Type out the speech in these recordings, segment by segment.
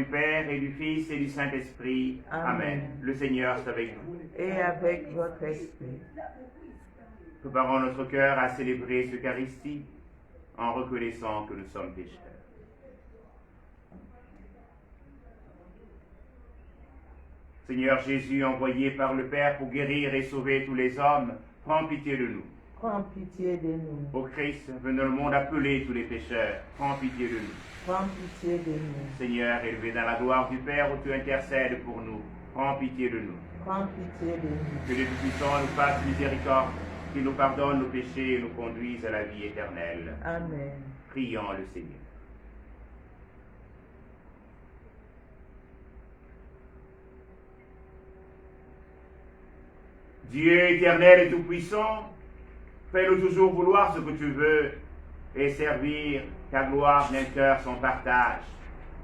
du Père et du Fils et du Saint-Esprit. Amen. Le Seigneur soit avec vous. Et avec votre esprit. Préparons notre cœur à célébrer cette Eucharistie en reconnaissant que nous sommes pécheurs. Seigneur Jésus, envoyé par le Père pour guérir et sauver tous les hommes, prends pitié de nous. Prends pitié de nous. Ô Christ, venu dans le monde appeler tous les pécheurs, prends pitié de nous. Prends pitié de nous. Seigneur, élevé dans la gloire du Père où tu intercèdes pour nous, prends pitié de nous. Prends pitié de nous. Que les Tout-Puissants nous fassent miséricorde, qu'il nous pardonne nos péchés et nous conduise à la vie éternelle. Amen. Prions le Seigneur. Dieu éternel et tout-puissant, fais-nous toujours vouloir ce que tu veux et servir ta gloire d'un cœur sans partage.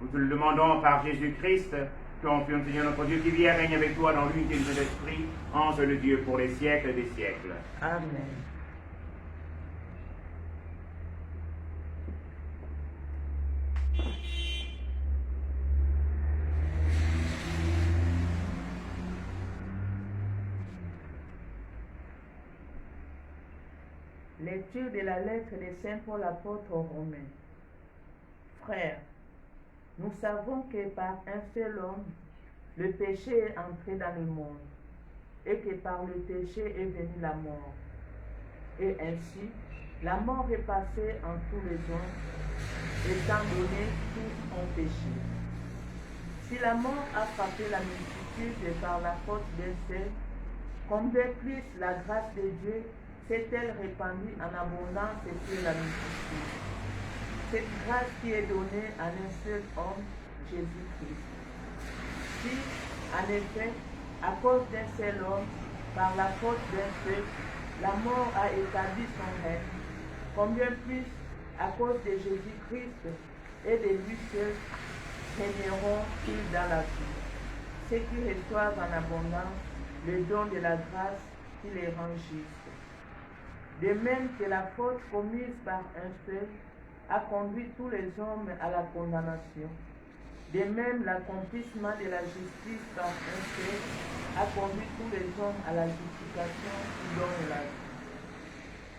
Nous te le demandons par Jésus-Christ, confions Seigneur notre Dieu qui vit et règne avec toi dans l'unité de l'Esprit, en seul Dieu pour les siècles des siècles. Amen. Lecture de la lettre de Saint Paul apôtre aux Romains. Frères, nous savons que par un seul homme, le péché est entré dans le monde, et que par le péché est venue la mort. Et ainsi, la mort est passée en tous les hommes, étant donné tous ont péché. Si la mort a frappé la multitude par la faute d'un seul, combien plus la grâce de Dieu s'est-elle répandue en abondance sur la multitude. Cette grâce qui est donnée à un seul homme, Jésus-Christ. Si, en effet, à cause d'un seul homme, par la faute d'un seul, la mort a établi son règne, combien plus, à cause de Jésus-Christ et de lui seul, régneront-ils dans la vie, ceux qui reçoivent en abondance le don de la grâce qui les rend justes. De même que la faute commise par un seul a conduit tous les hommes à la condamnation, de même l'accomplissement de la justice par un seul a conduit tous les hommes à la justification qui donne la vie.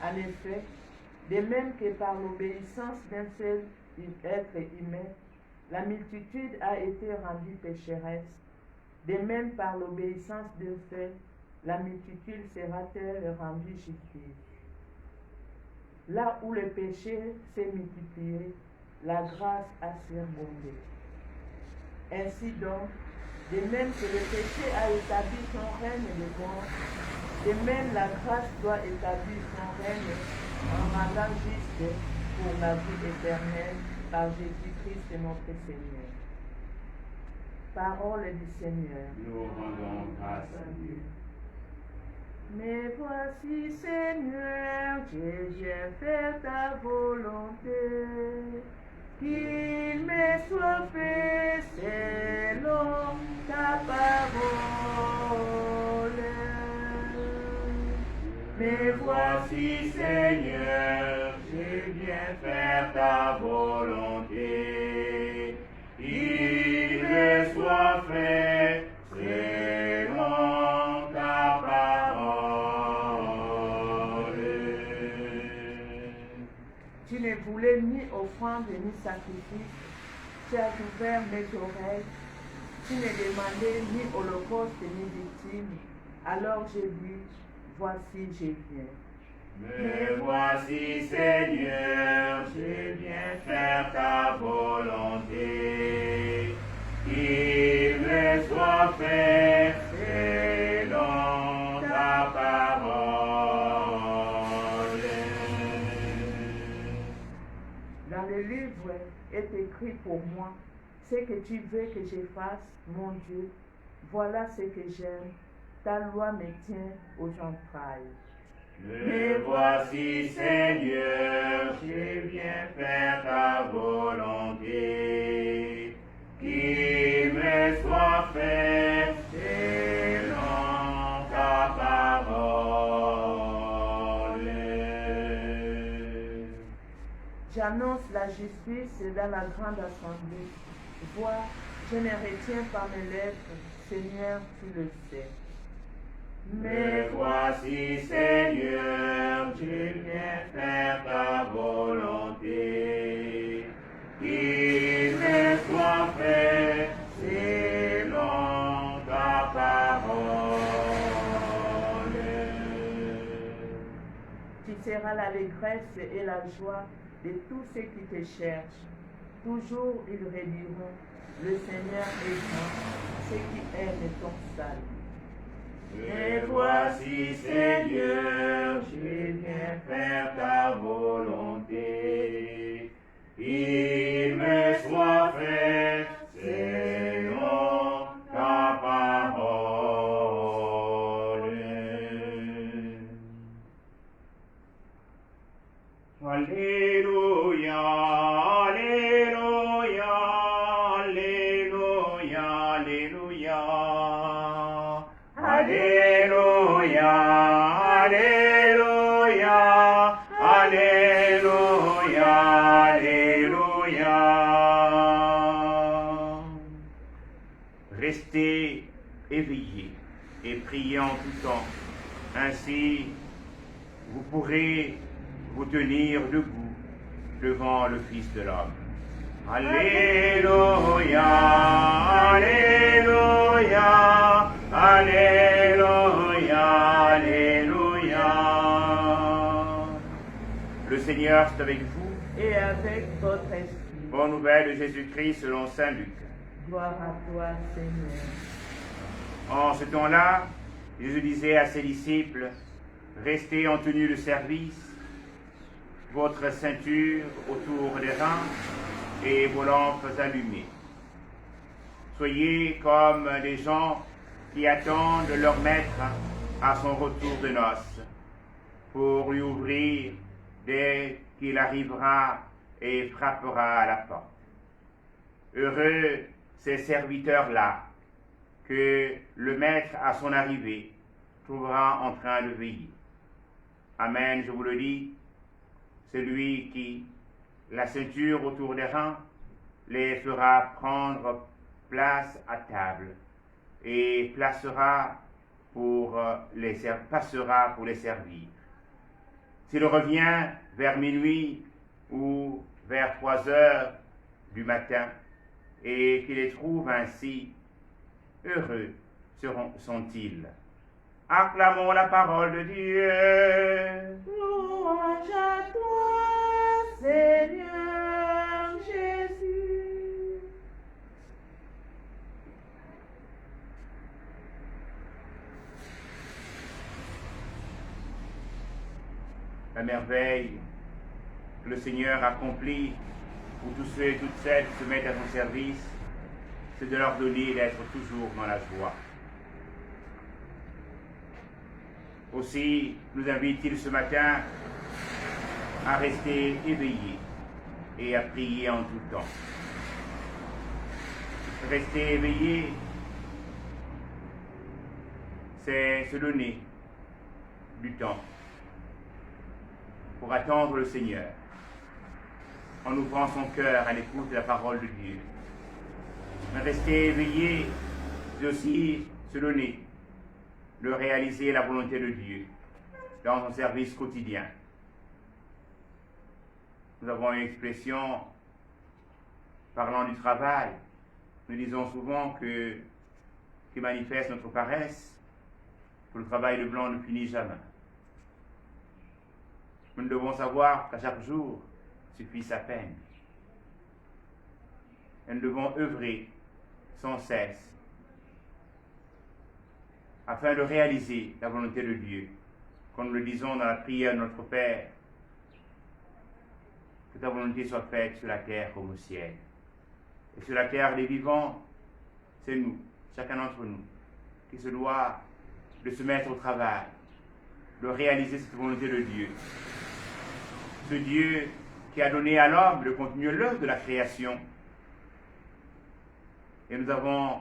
En effet, de même que par l'obéissance d'un seul être humain, la multitude a été rendue pécheresse, de même par l'obéissance d'un seul, la multitude sera-t-elle rendue justice. Là où le péché s'est multiplié, la grâce a surabondé. Ainsi donc, de même que le péché a établi son règne de mort, de même la grâce doit établir son règne en rendant juste pour la vie éternelle par Jésus-Christ notre Seigneur. Parole du Seigneur. Nous rendons grâce à Dieu. Mais voici, Seigneur, je viens faire ta volonté, qu'il me soit fait selon ta parole. Mais voici, Seigneur, je viens faire ta volonté, qu'il me soit fait selon ta parole. Tu ne voulais ni offrande ni sacrifice, tu as ouvert mes oreilles, tu ne demandais ni holocauste ni victime, alors j'ai dit, voici je viens. Mais voici, Seigneur, je viens faire ta volonté, qu'il me soit fait selon ta parole. Dans le livre est écrit pour moi, ce que tu veux que je fasse, mon Dieu, voilà ce que j'aime, ta loi me tient aux entrailles. Me voici, Seigneur, je viens faire ta volonté, qu'il me soit fait selon ta parole. J'annonce la justice dans la grande assemblée. Vois, je ne retiens pas mes lèvres, Seigneur, tu le sais. Me voici, Seigneur, je viens faire ta volonté. Qu'il me soit fait selon ta parole. Tu seras l'allégresse et la joie de tous ceux qui te cherchent. Toujours ils rediront, le Seigneur est grand, ceux qui aiment ton salut. Me voici, Seigneur, je viens faire ta volonté. Qu'il me soit fait selon ta parole. Alléluia, Alléluia, Alléluia, Alléluia. Alléluia, Alléluia, Alléluia, Alléluia. Restez éveillés et priez en tout temps. Ainsi, vous pourrez vous tenir debout devant le Fils de l'homme. Alléluia, Alléluia, Alléluia, Alléluia. Le Seigneur est avec vous. Et avec votre esprit. Bonne nouvelle de Jésus-Christ selon saint Luc. Gloire à toi, Seigneur. En ce temps-là, Jésus disait à ses disciples, restez en tenue de service, votre ceinture autour des reins et vos lampes allumées. Soyez comme des gens qui attendent leur maître à son retour de noces pour lui ouvrir dès qu'il arrivera et frappera à la porte. Heureux ces serviteurs-là que le maître à son arrivée trouvera en train de veiller. Amen, je vous le dis, celui qui, la ceinture autour des reins, les fera prendre place à table et passera pour les servir. S'il revient vers minuit ou vers 3 heures du matin et qu'il les trouve ainsi, heureux sont-ils. Acclamons la parole de Dieu. Louange à toi, Seigneur Jésus. La merveille que le Seigneur accomplit pour tous ceux et toutes celles qui se mettent à son service, c'est de leur donner d'être toujours dans la joie. Aussi, nous invite-t-il ce matin à rester éveillés et à prier en tout temps. Rester éveillé, c'est se donner du temps pour attendre le Seigneur, en ouvrant son cœur à l'écoute de la parole de Dieu. Mais rester éveillé, c'est aussi se donner de réaliser la volonté de Dieu dans son service quotidien. Nous avons une expression parlant du travail. Nous disons souvent qui manifeste notre paresse, que le travail de blanc ne finit jamais. Nous devons savoir qu'à chaque jour suffit sa peine. Et nous devons œuvrer sans cesse afin de réaliser la volonté de Dieu. Comme nous le disons dans la prière de notre Père, que ta volonté soit faite sur la terre comme au ciel. Et sur la terre des vivants, c'est nous, chacun d'entre nous, qui se doit de se mettre au travail, de réaliser cette volonté de Dieu. Ce Dieu qui a donné à l'homme le contenu l'œuvre de la création. Et nous avons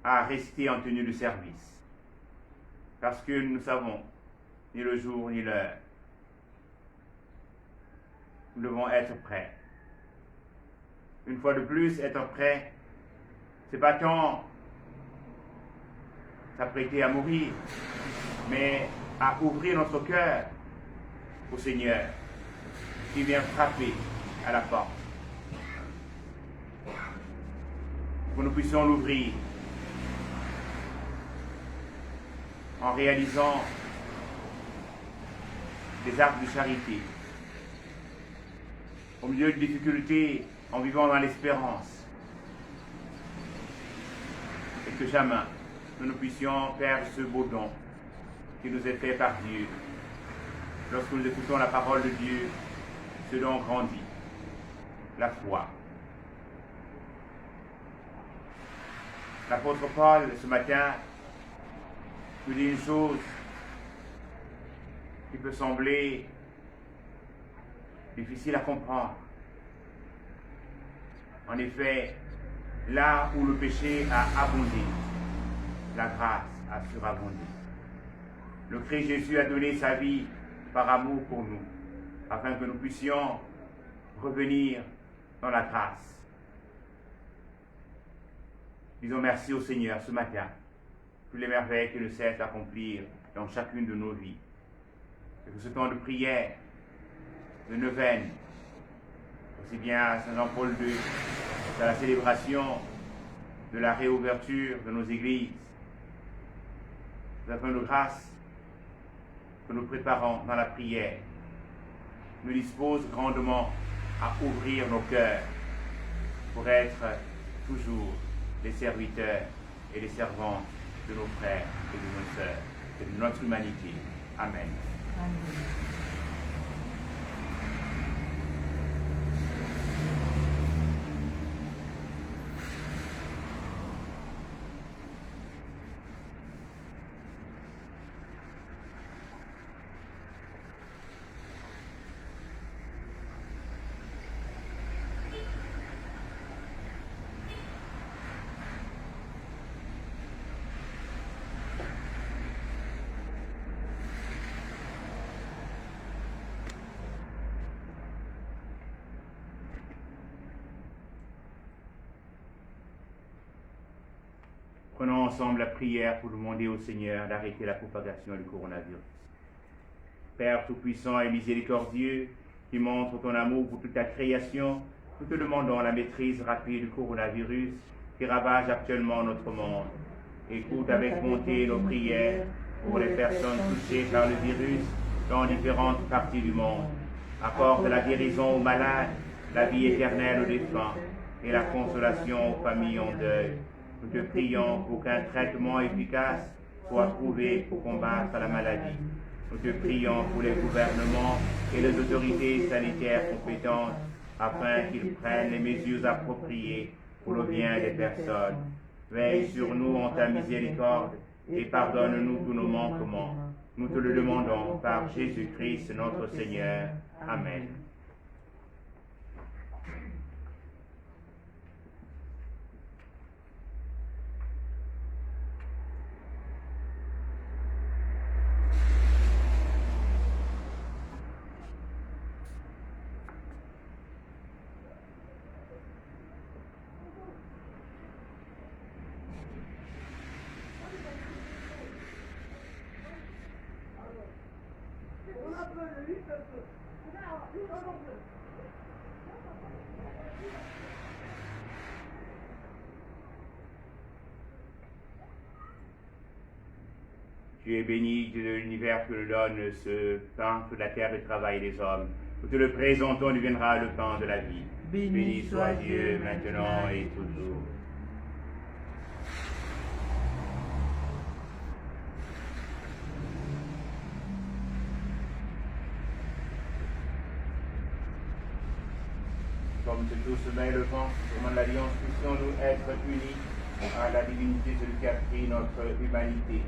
à rester en tenue de service. Parce que nous ne savons ni le jour ni l'heure. Nous devons être prêts. une fois de plus, être prêt. C'est pas tant s'apprêter à mourir, mais à ouvrir notre cœur au Seigneur qui vient frapper à la porte. Que nous puissions l'ouvrir en réalisant des actes de charité, au milieu de difficultés, en vivant dans l'espérance, et que jamais nous ne puissions perdre ce beau don qui nous est fait par Dieu. Lorsque nous écoutons la parole de Dieu, ce don grandit, la foi. L'apôtre Paul, ce matin, nous dit une chose qui peut sembler difficile à comprendre. En effet, là où le péché a abondé, la grâce a surabondé. Le Christ Jésus a donné sa vie par amour pour nous, afin que nous puissions revenir dans la grâce. Disons merci au Seigneur ce matin, pour les merveilles qu'il ne cesse d'accomplir dans chacune de nos vies. Et que ce temps de prière, de neuvaine, aussi bien à Saint Jean-Paul II, à la célébration de la réouverture de nos églises, nous avons de grâce que nous préparons dans la prière, nous dispose grandement à ouvrir nos cœurs pour être toujours les serviteurs et les servantes de nos frères et de nos sœurs et de notre humanité. Amen. Amen. Prenons ensemble la prière pour demander au Seigneur d'arrêter la propagation du coronavirus. Père Tout-Puissant et miséricordieux, qui montre ton amour pour toute ta création, nous te demandons la maîtrise rapide du coronavirus qui ravage actuellement notre monde. Écoute avec bonté nos prières pour les personnes touchées par le virus dans différentes parties du monde. Accorde la guérison aux malades, la vie éternelle aux défunts et la consolation aux familles en deuil. Nous te prions pour qu'un traitement efficace soit trouvé pour combattre la maladie. Nous te prions pour les gouvernements et les autorités sanitaires compétentes afin qu'ils prennent les mesures appropriées pour le bien des personnes. Veille sur nous en ta miséricorde et pardonne-nous tous nos manquements. Nous te le demandons par Jésus-Christ notre Seigneur. Amen. Tu es béni, Dieu de l'univers, que nous donne ce pain sur la terre du travail des hommes. Nous te le présentons, deviendra le pain de la vie. Béni soit Dieu maintenant et toujours. Comme ce jour se met le vent, au moment de l'Alliance, puissions-nous être unis à la divinité, celui qui a pris notre humanité.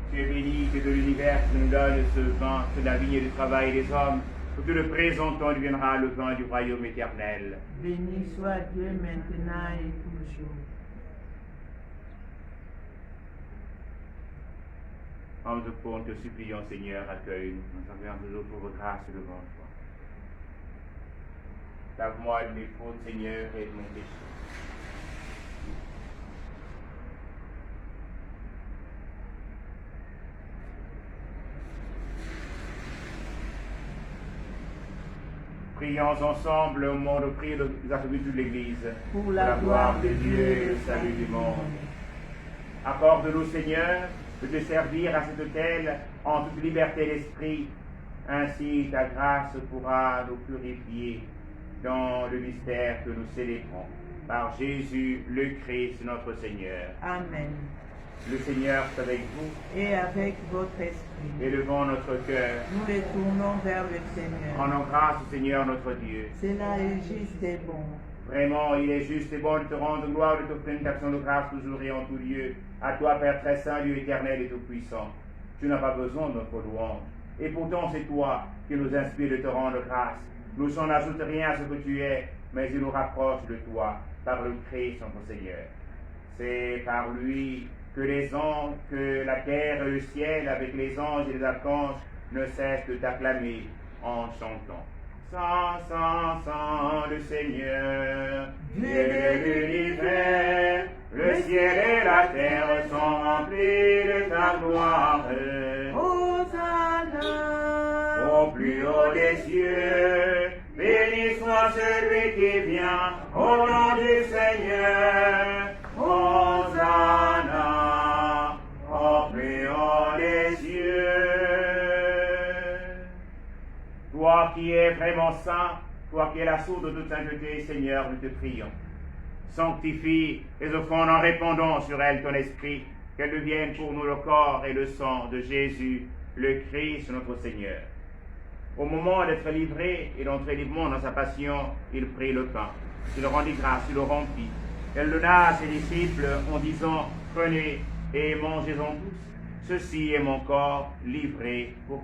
Tu es béni, Dieu de l'univers, qui nous donne ce vin, c'est la vigne du travail des hommes. Nous te le présentons, deviendra le vin du royaume éternel. Béni soit Dieu maintenant et toujours. En nous pour te supplions, Seigneur, accueille-nous. Nous envoyons toujours pour vos grâces devant toi. Lave-moi de mes fautes, Seigneur, et de mon péché. Prions ensemble au moment de prier des attributs de l'Église. Pour la gloire de Dieu et le salut du monde. Accorde-nous, Seigneur, de te servir à cet autel en toute liberté d'esprit. Ainsi, ta grâce pourra nous purifier dans le mystère que nous célébrons. Par Jésus, le Christ, notre Seigneur. Amen. Le Seigneur est avec vous. Et avec votre esprit, Élevons notre cœur. nous les tournons vers le Seigneur. Rendons grâce au Seigneur notre Dieu. Cela est juste et bon. Vraiment, il est juste et bon de te rendre gloire, de t'offrir une action de grâce toujours et en tout lieu. À toi, Père très saint, Dieu éternel et tout-puissant. Tu n'as pas besoin de notre louange. Et pourtant, c'est toi qui nous inspires de te rendre grâce. Nous n'en ajoutons rien à ce que tu es, mais il nous rapproche de toi par le Christ, notre Seigneur. C'est par lui que la terre et le ciel, avec les anges et les archanges, ne cessent de t'acclamer en chantant. Saint, Saint, Saint, le Seigneur, Dieu de l'univers, le ciel et la terre sont remplis de ta gloire. Hosanna, Au plus haut des cieux, béni soit celui qui vient au nom du Seigneur. Hosanna, au plus haut des cieux. Toi qui es vraiment saint, toi qui es la source de toute sainteté, Seigneur, nous te prions. Sanctifie les offrandes en répandant sur elles ton esprit, qu'elles deviennent pour nous le corps et le sang de Jésus, le Christ, notre Seigneur. Au moment d'être livré et d'entrer librement dans sa passion, il prit le pain. Il rendit grâce, il le rompit. Elle le donna à ses disciples en disant, prenez et mangez-en tous. Ceci est mon corps livré pour vous.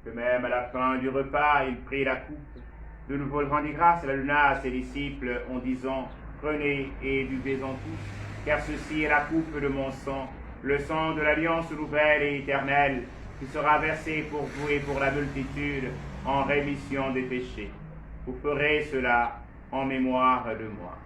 De même, à la fin du repas, il prit la coupe. De nouveau, il rendit grâce, la donna à ses disciples en disant, prenez et buvez-en tous, car ceci est la coupe de mon sang, le sang de l'alliance nouvelle et éternelle, qui sera versé pour vous et pour la multitude en rémission des péchés. Vous ferez cela en mémoire de moi.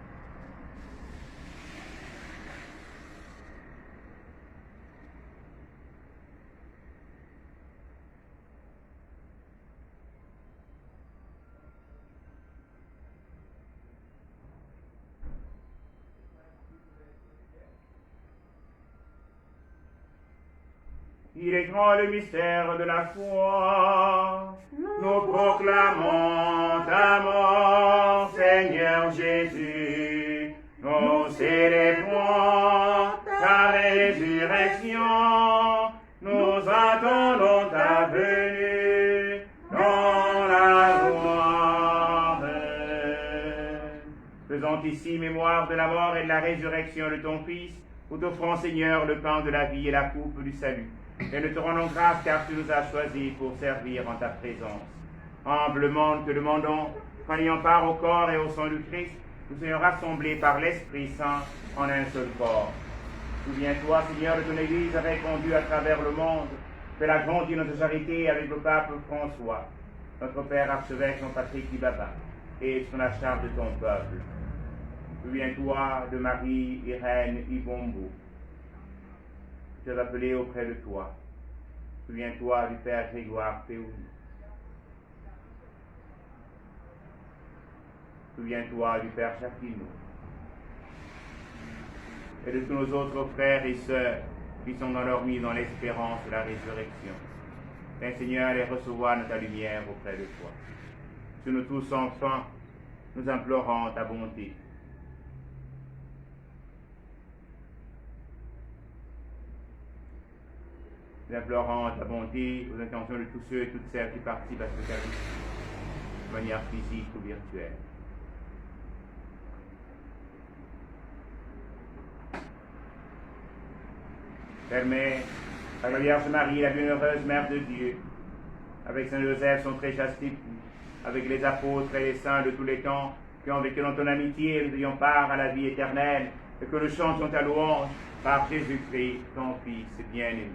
Il est grand le mystère de la foi. Nous proclamons ta mort, Seigneur Jésus. Nous célébrons ta résurrection. Nous attendons ta venue dans la gloire. Faisant ici mémoire de la mort et de la résurrection de ton Fils, nous t'offrons, Seigneur, le pain de la vie et la coupe du salut. Et nous te rendons grâce car tu nous as choisis pour servir en ta présence. Humblement, nous te demandons qu'en ayant part au corps et au sang du Christ, nous soyons rassemblés par l'Esprit Saint en un seul corps. Souviens-toi, Seigneur, de ton Église répandue à travers le monde. Fais-la grandir notre charité avec le pape François, notre Père archevêque Jean-Patrick Libaba, et sur la charge de ton peuple. Souviens-toi de Marie Irène Ibombo. Tu as appelé auprès de toi. Souviens-toi du Père Grégoire Péouli. Souviens-toi du Père Chapino. Et de tous nos autres frères et sœurs qui sont endormis dans l'espérance de la résurrection. Viens, Seigneur, les recevoir dans ta lumière auprès de toi. Sur nous tous enfin, nous implorons ta bonté. Nous implorons ta bonté aux intentions de tous ceux et toutes celles qui participent à ce service, de manière physique ou virtuelle. Permets à la Vierge Marie, la bienheureuse Mère de Dieu, avec Saint Joseph, son très chaste époux, avec les apôtres et les saints de tous les temps, qui ont vécu dans ton amitié, nous ayons part à la vie éternelle, et que nous chantions ta louange par Jésus-Christ, ton Fils bien-aimé.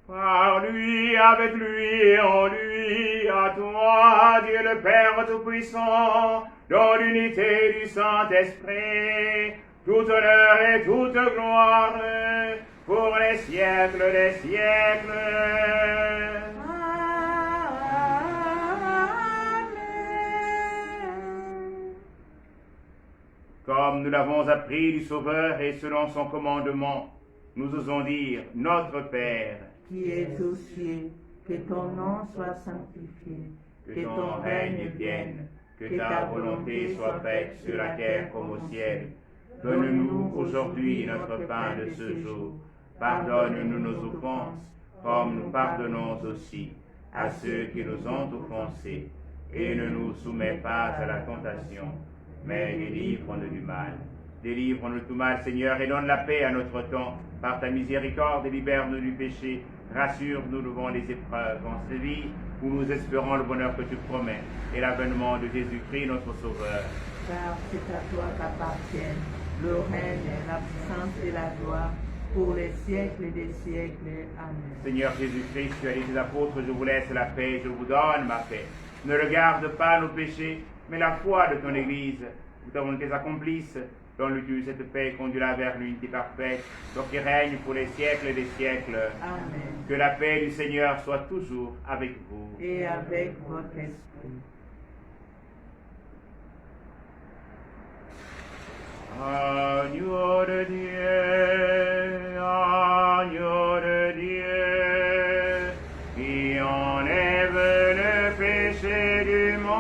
Par lui, avec lui, en lui, à toi, Dieu le Père Tout-Puissant, dans l'unité du Saint-Esprit, tout honneur et toute gloire, pour les siècles des siècles. Comme nous l'avons appris du Sauveur et selon son commandement, nous osons dire, notre Père, qui es aux cieux, que ton nom soit sanctifié, que ton règne vienne, que ta volonté soit faite sur la terre comme au ciel. Donne-nous aujourd'hui notre pain de ce jour. Pardonne-nous nos offenses, comme nous pardonnons aussi à ceux qui nous ont offensés. Et ne nous soumets pas à la tentation, mais délivre-nous du mal. Délivre-nous de tout mal, Seigneur, et donne la paix à notre temps. Par ta miséricorde, et libère-nous du péché. Rassure-nous devant les épreuves en cette vie où nous espérons le bonheur que tu promets et l'avènement de Jésus-Christ, notre Sauveur. Car c'est à toi qu'appartiennent le règne, la puissance et la gloire pour les siècles des siècles. Amen. Seigneur Jésus-Christ, tu as dit tes apôtres, je vous laisse la paix, je vous donne ma paix. Ne regarde pas nos péchés, mais la foi de ton Église. Que ta volonté s'accomplisse. Donne-lui cette paix, conduis-la vers l'unité parfaite, toi qui règne pour les siècles des siècles. Amen. Que la paix du Seigneur soit toujours avec vous. Et avec votre esprit. Agneau de Dieu, agneau de Dieu, qui enlève le péché du monde.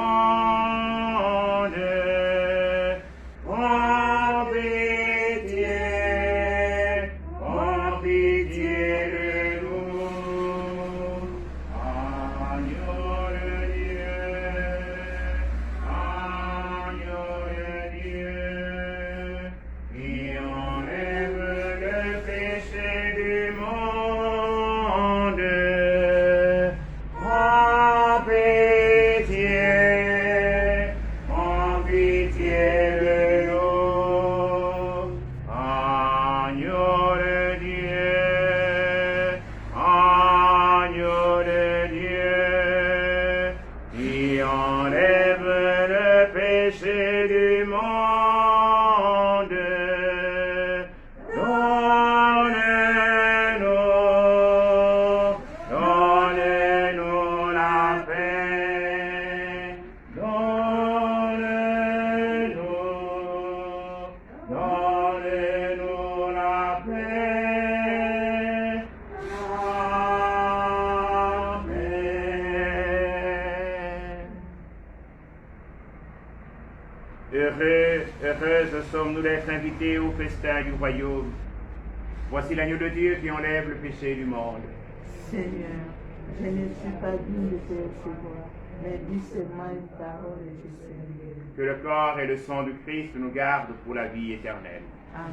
Heureuses sommes-nous d'être invités au festin du royaume. Voici l'agneau de Dieu qui enlève le péché du monde. Seigneur, je ne suis pas digne de te recevoir, mais dis seulement une parole et je serai. Que le corps et le sang du Christ nous gardent pour la vie éternelle. Amen.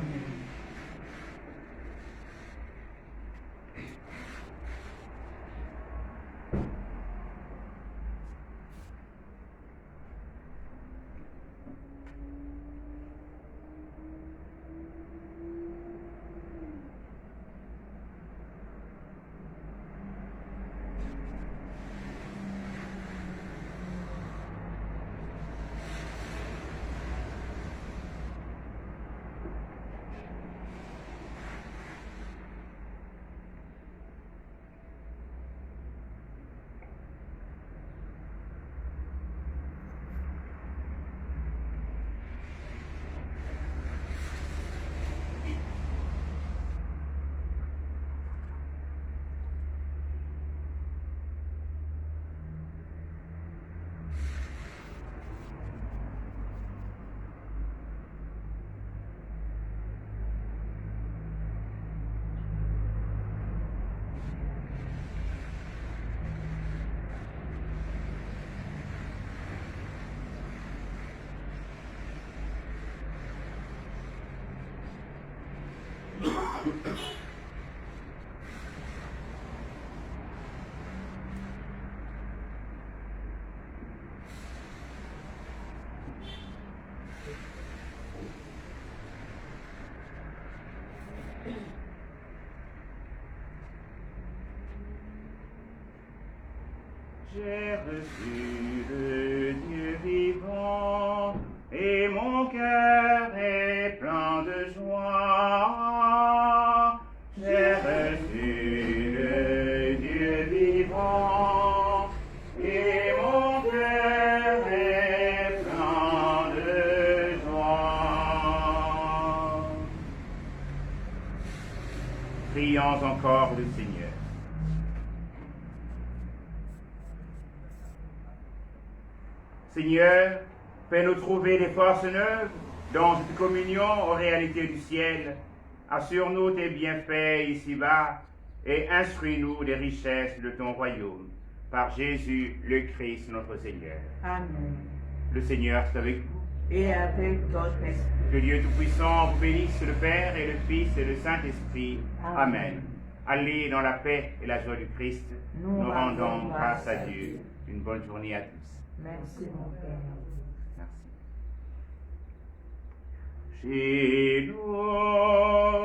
J'ai reçu le Dieu vivant et mon cœur est plein de joie. J'ai reçu le Dieu vivant et mon cœur est plein de joie. Prions encore le Seigneur. Seigneur, fais-nous trouver des forces neuves dans cette communion aux réalités du ciel. Assure-nous tes bienfaits ici-bas et instruis-nous des richesses de ton royaume. Par Jésus, le Christ, notre Seigneur. Amen. Le Seigneur est avec vous. Et avec votre esprit. Que Dieu Tout-Puissant vous bénisse, le Père et le Fils et le Saint-Esprit. Amen. Amen. Allez dans la paix et la joie du Christ. Nous rendons grâce à Dieu. Une bonne journée à tous. Merci, mon Père. Merci. Chez nous.